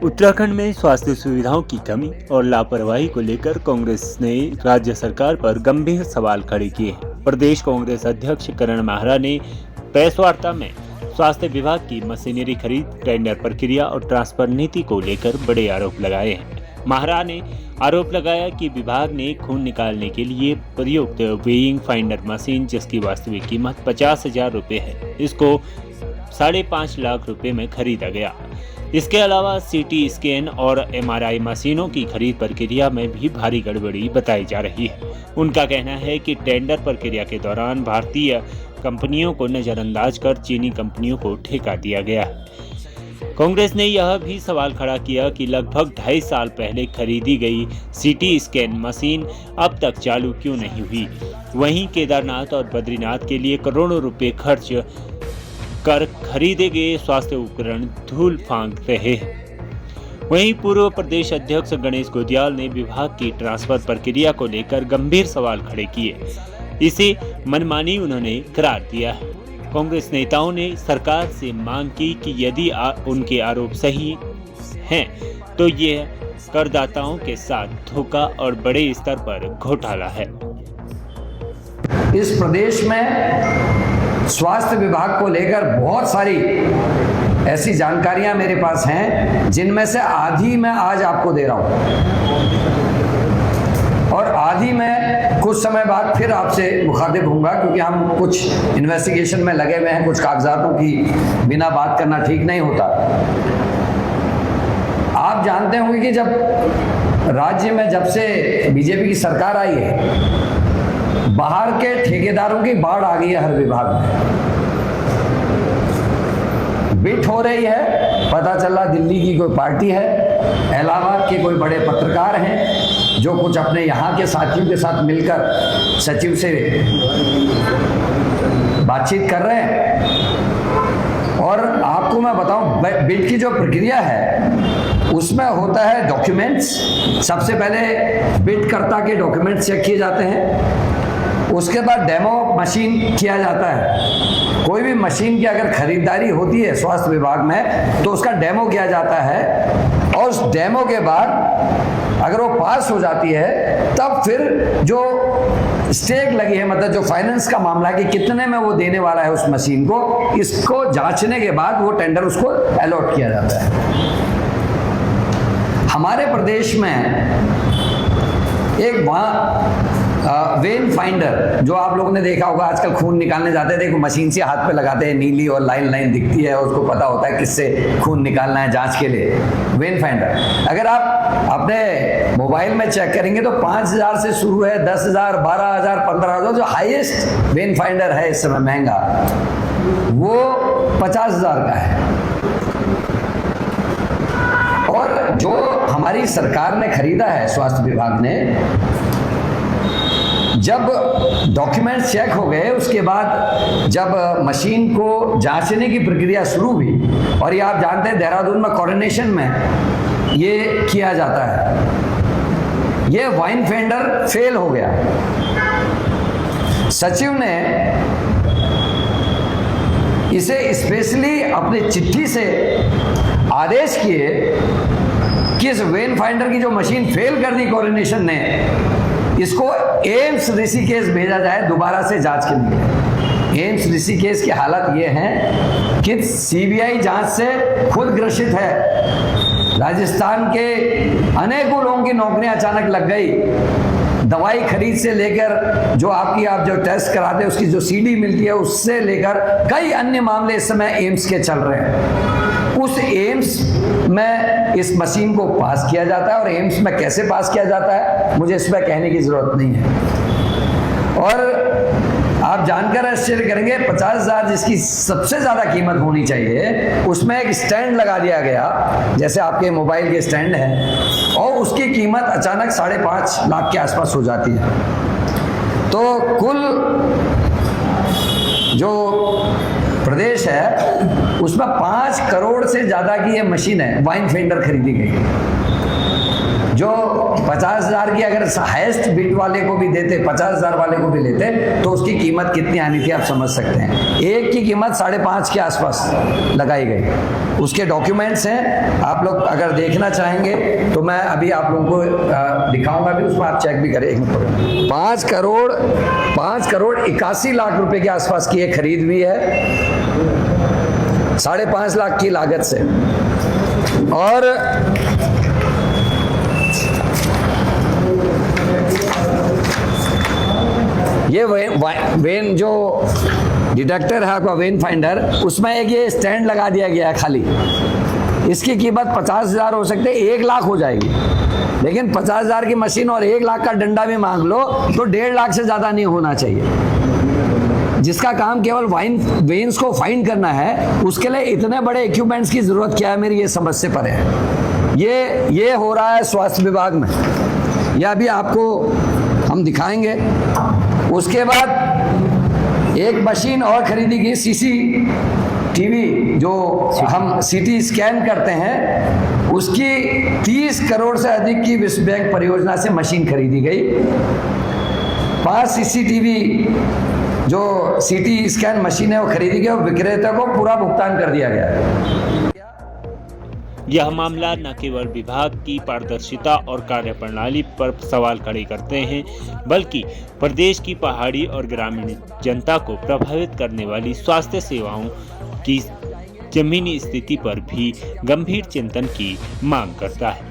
उत्तराखंड में स्वास्थ्य सुविधाओं की कमी और लापरवाही को लेकर कांग्रेस ने राज्य सरकार पर गंभीर सवाल खड़े किए हैं। प्रदेश कांग्रेस अध्यक्ष करण माहरा ने प्रेस वार्ता में स्वास्थ्य विभाग की मशीनरी खरीद, टेंडर प्रक्रिया और ट्रांसफर नीति को लेकर बड़े आरोप लगाए हैं। माहरा ने आरोप लगाया कि विभाग ने खून निकालने के लिए प्रयुक्त वेइंग फाइंडर मशीन, जिसकी वास्तविक कीमत 50,000 रुपये है, इसको 5.5 लाख रुपए में खरीदा गया। इसके अलावा सीटी स्कैन और एमआरआई मशीनों की खरीद प्रक्रिया में भी भारी गड़बड़ी बताई जा रही है। उनका कहना है कि टेंडर प्रक्रिया के दौरान भारतीय कंपनियों को नजरअंदाज कर चीनी कंपनियों को ठेका दिया गया है। कांग्रेस ने यह भी सवाल खड़ा किया कि लगभग 2.5 साल पहले खरीदी गई सीटी स्कैन मशीन अब तक चालू क्यों नहीं हुई। वहीं केदारनाथ और बद्रीनाथ के लिए करोड़ों रुपए खर्च कर खरीदे गए स्वास्थ्य उपकरण धूल फांक रहे हैं। वहीं पूर्व प्रदेश अध्यक्ष गणेश गोदियाल ने विभाग की ट्रांसफर प्रक्रिया को लेकर गंभीर सवाल खड़े किए। इसे मनमानी उन्होंने करार दिया है। कांग्रेस नेताओं ने सरकार से मांग की कि यदि उनके आरोप सही हैं तो यह करदाताओं के साथ धोखा और बड़े स्तर पर घोटाला है। इस प्रदेश में स्वास्थ्य विभाग को लेकर बहुत सारी ऐसी जानकारियां मेरे पास हैं, जिनमें से आधी मैं आज आपको दे रहा हूं और आधी मैं कुछ समय बाद फिर आपसे मुखातिब होऊंगा, क्योंकि हम कुछ इन्वेस्टिगेशन में लगे हुए हैं। कुछ कागजातों की बिना बात करना ठीक नहीं होता। आप जानते होंगे कि जब राज्य में जब से बीजेपी की सरकार आई है, बाहर के ठेकेदारों की बाढ़ आ गई है। हर विभाग में बिट हो रही है। पता चला दिल्ली की कोई पार्टी है, इलाहाबाद के कोई बड़े पत्रकार हैं जो कुछ अपने यहाँ के साथियों के साथ मिलकर सचिव से बातचीत कर रहे हैं। और आपको मैं बताऊं, बिट की जो प्रक्रिया है उसमें होता है डॉक्यूमेंट्स। सबसे पहले बिटकर्ता के डॉक्यूमेंट्स चेक किए जाते हैं, उसके बाद डेमो मशीन किया जाता है। कोई भी मशीन की अगर खरीदारी होती है स्वास्थ्य विभाग में तो उसका डेमो किया जाता है, और उस डेमो के बाद अगर वो पास हो जाती है तब फिर जो स्टेक लगी है, मतलब जो फाइनेंस का मामला है कि कितने में वो देने वाला है उस मशीन को, इसको जांचने के बाद वो टेंडर उसको अलॉट किया जाता है। हमारे प्रदेश में एक वेन फाइंडर, जो आप लोगों ने देखा होगा, आजकल खून निकालने जाते हैं, देखो मशीन से हाथ पे लगाते हैं, नीली और लाइन दिखती है, उसको पता होता है किससे खून निकालना है जांच के लिए। वेन फाइंडर अगर आप अपने मोबाइल में चेक करेंगे तो 5,000 से शुरू है, 10,000, 12,000, 15,000। जो हाईएस्ट वेन फाइंडर है इस समय महंगा, वो 50,000 का है। और जो हमारी सरकार ने खरीदा है, स्वास्थ्य विभाग ने, जब डॉक्यूमेंट चेक हो गए, उसके बाद जब मशीन को जांचने की प्रक्रिया शुरू हुई, और ये आप जानते हैं देहरादून में कोऑर्डिनेशन में ये किया जाता है, ये वाइन फाइंडर फेल हो गया। सचिव ने इसे स्पेशली अपनी चिट्ठी से आदेश किए कि इस वेन फाइंडर की जो मशीन फेल कर दी कोऑर्डिनेशन ने, इसको एम्स ऋषिकेश भेजा जाए दोबारा से जांच के लिए। एम्स ऋषिकेश की हालत ये है कि सीबीआई जांच से खुद ग्रसित है। राजस्थान के अनेकों लोगों की नौकरियां अचानक लग गई। दवाई खरीद से लेकर जो आप जो टेस्ट कराते हैं उसकी जो सीडी मिलती है, उससे लेकर कई अन्य मामले इस समय एम्स के चल रहे हैं। उस एम्स में इस मशीन को पास किया जाता है, और एम्स में कैसे पास किया जाता है मुझे इसमें कहने की जरूरत नहीं है। और आप जानकर आश्चर्य करेंगे, 50,000 जिसकी सबसे ज्यादा कीमत होनी चाहिए, उसमें एक स्टैंड लगा दिया गया, जैसे आपके मोबाइल के स्टैंड है, और उसकी कीमत अचानक 5.5 लाख के आसपास हो जाती है। तो कुल जो प्रदेश है उसमें 5 करोड़ से ज्यादा की ये मशीन है वाइन फाइंडर खरीदी गई। जो 50,000 की अगर हाईएस्ट बिड वाले को भी देते, 50,000 वाले को भी लेते, तो उसकी कीमत कितनी आनी थी आप समझ सकते हैं। एक की कीमत 5.5 के आसपास लगाई गई। उसके डॉक्यूमेंट्स हैं, आप लोग अगर देखना चाहेंगे तो मैं अभी आप लोगों को दिखाऊंगा भी, उसमें आप चेक भी करें। 5 करोड़ 81 लाख रुपए के आसपास की ये खरीद हुई है, 5.5 लाख की लागत से। और ये वेन जो डिटेक्टर है आपका वेन फाइंडर, उसमें एक ये स्टैंड लगा दिया गया है खाली। इसकी कीमत 50,000 हो सकते, 1 लाख हो जाएगी। लेकिन 50,000 की मशीन और 1 लाख का डंडा भी मांग लो तो 1.5 लाख से ज्यादा नहीं होना चाहिए। जिसका काम केवल वेन्स को फाइंड करना है, उसके लिए इतने बड़े इक्विपमेंट्स की जरूरत क्या है, मेरी ये समझ से परे है। ये हो रहा है स्वास्थ्य विभाग में, यह अभी आपको हम दिखाएंगे। उसके बाद एक मशीन और खरीदी गई, CCTV जो हम CT स्कैन करते हैं, उसकी 30 करोड़ से अधिक की विश्व बैंक परियोजना से मशीन खरीदी गई। 5 CCTV जो CT स्कैन मशीन है वो खरीदी गई और विक्रेता को पूरा भुगतान कर दिया गया। यह मामला न केवल विभाग की पारदर्शिता और कार्यप्रणाली पर सवाल खड़े करते हैं, बल्कि प्रदेश की पहाड़ी और ग्रामीण जनता को प्रभावित करने वाली स्वास्थ्य सेवाओं की जमीनी स्थिति पर भी गंभीर चिंतन की मांग करता है।